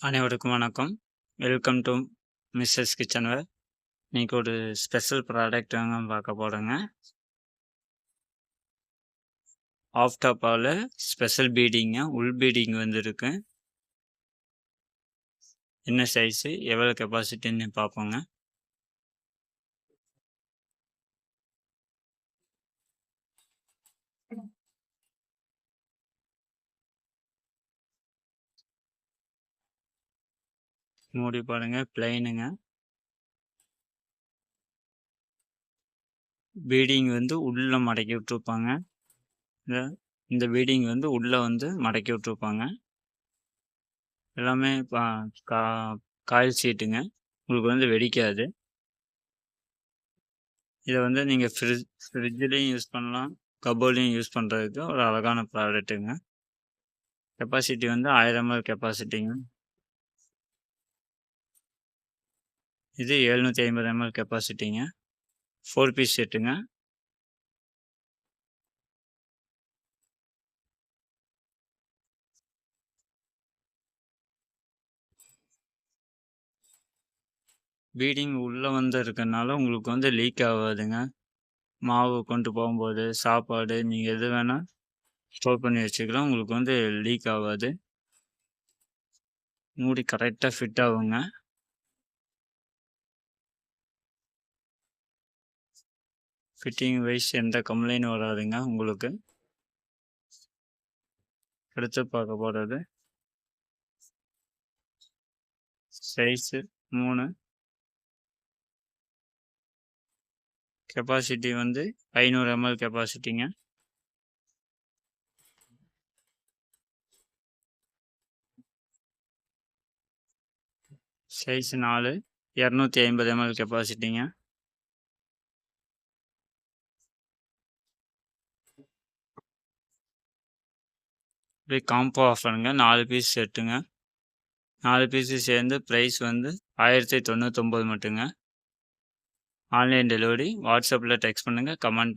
அனைவருக்கும் வணக்கம். Welcome to Mrs Kitchenware. இன்னைக்கு ஒரு ஸ்பெஷல் ப்ராடக்ட் தாங்க பார்க்க போறோங்க. ஆஃப் டாப்பால ஸ்பெஷல் பீடிங்க, உள் பீடிங் வந்திருக்கு. என்ன சைஸு, எவ்வளோ கெப்பாசிட்டின்னு பார்ப்போங்க. மூடி பாருங்க, பிளைனுங்க. பீடிங் வந்து உள்ள மடக்கி விட்டுருப்பாங்க. இந்த பீடிங் வந்து உள்ள வந்து மடக்கி விட்டுருப்பாங்க. எல்லாமே காயில் சீட்டுங்க. உங்களுக்கு வந்து வெடிக்காது. இதை வந்து நீங்கள் ஃப்ரிட்ஜ்லேயும் யூஸ் பண்ணலாம், கபோர்ட்லேயும் யூஸ் பண்ணுறதுக்கு ஒரு அழகான ப்ராடக்ட்டுங்க. கெப்பாசிட்டி வந்து 1000 ml கெப்பாசிட்டிங்க. இது 750 ml கெப்பாசிட்டிங்க. 4 பீஸ் செட்டுங்க. பீடிங் உள்ளே வந்து இருக்கறனால உங்களுக்கு வந்து லீக் ஆகாதுங்க. மாவு கொண்டு போகும்போது, சாப்பாடு நீங்கள் எது வேணால் ஸ்டோர் பண்ணி வச்சுக்கலாம். உங்களுக்கு வந்து லீக் ஆகாது. மூடி கரெக்டாக ஃபிட் ஆகுங்க. ஃபிட்டிங் வைஸ் எந்த கம்ப்ளைண்ட் வராதுங்க உங்களுக்கு. அடுத்து பார்க்க போகிறது சைஸு 3, கெப்பாசிட்டி வந்து 500 ml கெப்பாசிட்டிங்க. சைஸ் 4, 250 ml கெப்பாசிட்டிங்க. இப்படி காம்போ ஆஃபருங்க. 4 பீஸ் செட்டுங்க. 4 பீஸு சேர்ந்து ப்ரைஸ் வந்து 1099 மட்டுங்க. Online delivery. வாட்ஸ்அப்பில் டெக்ஸ்ட் பண்ணுங்கள், கமெண்ட் பண்ணுங்கள்.